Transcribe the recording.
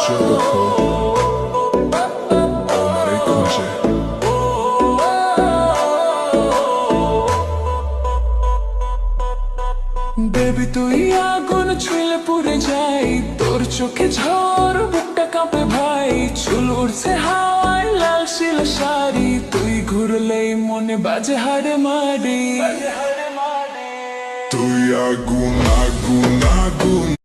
Jericho, Omar Kunje. Baby তুই আগুন ছুঁলে পুড়ে যাই, তোর চোখে ঝড় বুকটা কাঁপে ভাই। চুল উড়ছে হাওয়ায় লাল শিলা শাড়ি, তুই ঘুরলেই মনে বাজে হাড়ে মারি। তুই আগুন আগুন আগুন